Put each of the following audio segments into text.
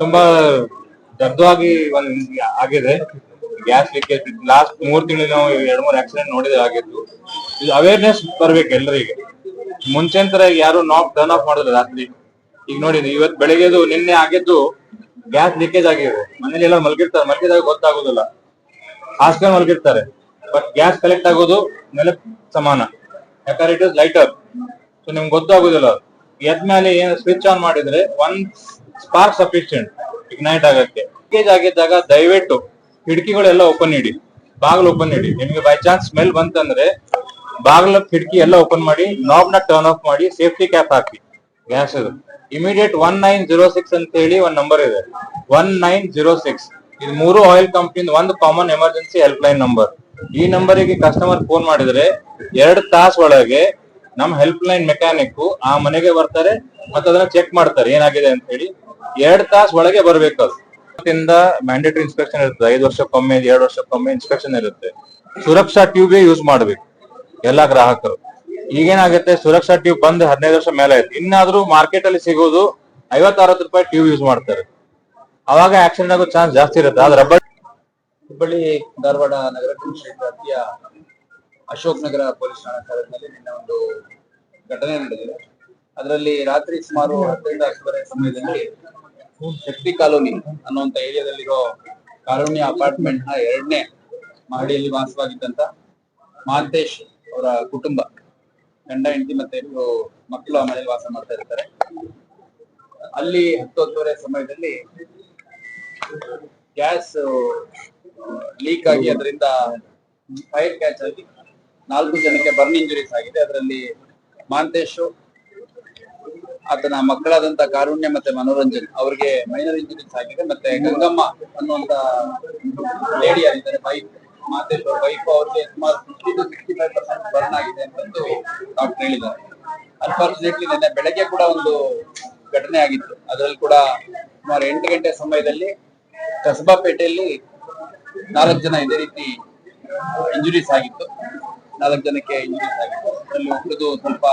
ತುಂಬಾ ದರ್ದವಾಗಿ ಆಗಿದೆ gas leakage. Last 3 ತಿಂಗಳು ನಾವು 2-3 ಆಕ್ಸಿಡೆಂಟ್ ನೋಡಿದ್ರೆ ಆಗಿದ್ದು. ಇದು ಅವೇರ್ನೆಸ್ ಬರ್ಬೇಕು ಎಲ್ಲರಿಗೆ. ಮುಂಚೆನ್ ಯಾರು ನಾಕ್ ಟರ್ನ್ ಆಫ್ ಮಾಡೋದು ರಾತ್ರಿ. ಈಗ ನೋಡಿ ಇವತ್ತು ಬೆಳಿಗ್ಗೆದು ನಿನ್ನೆ ಆಗಿದ್ದು ಗ್ಯಾಸ್ ಲೀಕೇಜ್ ಆಗಿದೆ. ಮನೇಲಿ ಎಲ್ಲ ಮಲಗಿದಾಗ ಗೊತ್ತಾಗೋದಿಲ್ಲ, ಹಾಸ್ಟೆಲ್ ಮಲಗಿರ್ತಾರೆ. ಬಟ್ ಗ್ಯಾಸ್ ಕಲೆಕ್ಟ್ ಆಗೋದು ನೆಲ ಸಮಾನ, ಯಾಕಂದ್ರೆ ಇಟ್ ಇಸ್ ಲೈಟರ್. ಸೊ ನಿಮ್ಗೆ ಗೊತ್ತಾಗೋದಿಲ್ಲ. ಎದ್ಮೇಲೆ ಏನು ಸ್ವಿಚ್ ಆನ್ ಮಾಡಿದ್ರೆ ಒನ್ ಸ್ಪಾರ್ಕ್ ಸಫಿಶಿಯಂಟ್ ಇಗ್ನೈಟ್ ಆಗಕ್ಕೆ. ಲೀಕೇಜ್ ಆಗಿದ್ದಾಗ ದಯವಿಟ್ಟು ಕಿಟಕಿಗಳೆಲ್ಲ ಓಪನ್ ಇಡಿ, ಬಾಗಿಲು ಓಪನ್ ಇಡಿ. ನಿಮ್ಗೆ ಬೈ ಚಾನ್ಸ್ ಸ್ಮೆಲ್ ಬಂತಂದ್ರೆ ಬಾಗಿಲ ಕಿಟಕಿ ಎಲ್ಲ ಓಪನ್ ಮಾಡಿ, ನಾಬ್ ನ ಟರ್ನ್ ಆಫ್ ಮಾಡಿ, ಸೇಫ್ಟಿ ಕ್ಯಾಪ್ ಹಾಕಿ. ಗ್ಯಾಸ್ ಇದು ಇಮಿಡಿಯೇಟ್ 1906 ಅಂತ ಹೇಳಿ ಒಂದ್ ನಂಬರ್ ಇದೆ, 1906. ಇದು 3 ಆಯಿಲ್ ಕಂಪನಿ ಒಂದು common emergency help line number. ಈ ನಂಬರಿಗೆ ಕಸ್ಟಮರ್ ಫೋನ್ ಮಾಡಿದ್ರೆ 2 ತಾಸು ಒಳಗೆ ನಮ್ ಹೆಲ್ಪ್ ಲೈನ್ ಮೆಕ್ಯಾನಿಕ್ ಆ ಮನೆಗೆ ಬರ್ತಾರೆ ಮತ್ತೆ ಅದನ್ನ ಚೆಕ್ ಮಾಡ್ತಾರೆ ಏನಾಗಿದೆ ಅಂತ ಹೇಳಿ. 2 ತಾಸು ಒಳಗೆ ಬರ್ಬೇಕು. ಮ್ಯಾಂಡೇಟರಿ ಇನ್ಸ್ಪೆಕ್ಷನ್ ಇರುತ್ತೆ, 5 ವರ್ಷಕ್ಕೊಮ್ಮೆ 2 ವರ್ಷಕ್ಕೊಮ್ಮೆ ಇನ್ಸ್ಪೆಕ್ಷನ್ ಇರುತ್ತೆ. ಸುರಕ್ಷಾ ಟ್ಯೂಬ್ ಯೂಸ್ ಮಾಡ್ಬೇಕು ಎಲ್ಲಾ ಗ್ರಾಹಕರು. ಈಗೇನಾಗುತ್ತೆ, ಸುರಕ್ಷಾ ಟ್ಯೂಬ್ ಬಂದು 15 ವರ್ಷ ಮೇಲೆ ಆಯ್ತು, ಇನ್ನಾದ್ರೂ ಮಾರ್ಕೆಟ್ ಅಲ್ಲಿ ಸಿಗೋದು 50-60 ರೂಪಾಯಿ ಟ್ಯೂಬ್ ಯೂಸ್ ಮಾಡ್ತಾರೆ. ಅವಾಗ ಆಕ್ಸಿಡೆಂಟ್ ಆಗೋ ಚಾನ್ಸ್ ಜಾಸ್ತಿ ಇರುತ್ತೆ. ಆದ್ರೆ ಹುಬ್ಬಳ್ಳಿ ಧಾರವಾಡ ನಗರ ಕ್ಷೇತ್ರ ವ್ಯಾಪ್ತಿಯ ಅಶೋಕ್ ನಗರ ಪೊಲೀಸ್ ಠಾಣಾ ಸ್ಥಳದಲ್ಲಿ ನಿನ್ನೆ ಒಂದು ಘಟನೆ ನಡೆದಿದೆ. ಅದರಲ್ಲಿ ರಾತ್ರಿ ಸುಮಾರು 10ರಿಂದ 10:30 ಸಮಯದಲ್ಲಿ ಶಕ್ತಿ ಕಾಲೋನಿ ಅನ್ನುವಂತ ಏರಿಯಾದಲ್ಲಿರೋ ಕಾರುಣ್ಯ ಅಪಾರ್ಟ್ಮೆಂಟ್ ನ 2ನೇ ಮಹಡಿಯಲ್ಲಿ ವಾಸವಾಗಿದ್ದಂತ ಮಹಾಂತೇಶ್ ಅವರ ಕುಟುಂಬ, ಗಂಡ ಹೆಂಡತಿ ಮತ್ತೆ 2 ಮಕ್ಕಳು ಆ ಮನೆಯಲ್ಲಿ ವಾಸ ಮಾಡ್ತಾ ಇರ್ತಾರೆ. ಅಲ್ಲಿ 10-10:30 ಸಮಯದಲ್ಲಿ ಗ್ಯಾಸ್ ಲೀಕ್ ಆಗಿ ಅದರಿಂದ ಫೈರ್ ಕ್ಯಾಚ್ ಆಗಿ 4 ಜನಕ್ಕೆ ಬರ್ನ್ ಇಂಜುರೀಸ್ ಆಗಿದೆ. ಅದರಲ್ಲಿ ಮಹಾಂತೇಶ್, ಆತನ ಮಕ್ಕಳಾದಂತ ಕಾರುಣ್ಯ ಮತ್ತೆ ಮನೋರಂಜನ್ ಅವರಿಗೆ ಮೈನರ್ ಇಂಜುರೀಸ್ ಆಗಿದೆ. ಮತ್ತೆ ಗಂಗಮ್ಮ ಅನ್ನುವಂತ ಲೇಡಿ ಆಗಿದ್ದಾರೆ, ವೈಫ್, ಮಹಾಂತೇಶ್ ಅವರ ವೈಫ್, ಅವ್ರಿಗೆ ಸುಮಾರು 60-65% ಬರ್ನ್ ಆಗಿದೆ ಅಂತಂದು ಡಾಕ್ಟರ್ ಹೇಳಿದ್ದಾರೆ. ಅನ್ಫಾರ್ಚುನೇಟ್ಲಿ ನಿನ್ನೆ ಬೆಳಗ್ಗೆ ಕೂಡ ಒಂದು ಘಟನೆ ಆಗಿತ್ತು. ಅದರಲ್ಲಿ ಕೂಡ ಸುಮಾರು 8 ಗಂಟೆ ಸಮಯದಲ್ಲಿ ಕಸಬಾಪೇಟೆಯಲ್ಲಿ 4 ಜನ ಇದೇ ರೀತಿ ಇಂಜುರೀಸ್ ಆಗಿತ್ತು. 4 ಜನಕ್ಕೆ ಇಂಜುರೀಸ್ ಆಗಿತ್ತು. ಅದರಲ್ಲಿ ಒಬ್ಬರದು ಸ್ವಲ್ಪ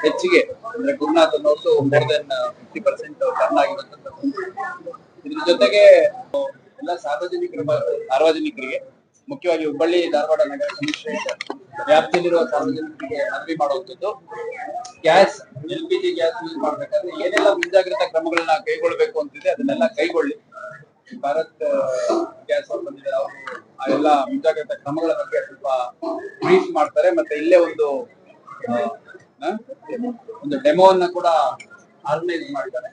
ಹೆಚ್ಚಿಗೆ ಅಂದ್ರೆ ಗುರುನಾಥ್ ಅನ್ನೋದು ಮೋರ್ ದೆನ್ 50% ಟರ್ನ್ ಆಗಿರುವಂತದ್ದು. ಇದ್ರ ಜೊತೆಗೆ ಎಲ್ಲ ಸಾರ್ವಜನಿಕರಿಗೆ ಮುಖ್ಯವಾಗಿ ಹುಬ್ಬಳ್ಳಿ ಧಾರವಾಡ ನಗರ ಸಮೀಕ್ಷೆ ವ್ಯಾಪ್ತಿಯಲ್ಲಿರುವ ಸಾರ್ವಜನಿಕರಿಗೆ ಮನವಿ ಮಾಡುವಂಥದ್ದು, ಗ್ಯಾಸ್ LPG ಗ್ಯಾಸ್ ಯೂಸ್ ಮಾಡ್ಬೇಕಾದ್ರೆ ಏನೆಲ್ಲ ಮುಂಜಾಗ್ರತಾ ಕ್ರಮಗಳನ್ನ ಕೈಗೊಳ್ಬೇಕು ಅಂತಿದೆ ಅದನ್ನೆಲ್ಲ ಕೈಗೊಳ್ಳಿ. ಭಾರತ್ ಗ್ಯಾಸ್ ಅವ್ರು ಬಂದಿದ್ದಾರೆ, ಅವರು ಆ ಎಲ್ಲ ಮುಂಜಾಗ್ರತಾ ಕ್ರಮಗಳ ಬಗ್ಗೆ ಸ್ವಲ್ಪ ಬ್ರೀಫ್ ಮಾಡ್ತಾರೆ. ಮತ್ತೆ ಇಲ್ಲೇ ಒಂದು ಡೆಮೋವನ್ನ ಕೂಡ ಆರ್ಗನೈಸ್ ಮಾಡಿದ್ದಾರೆ.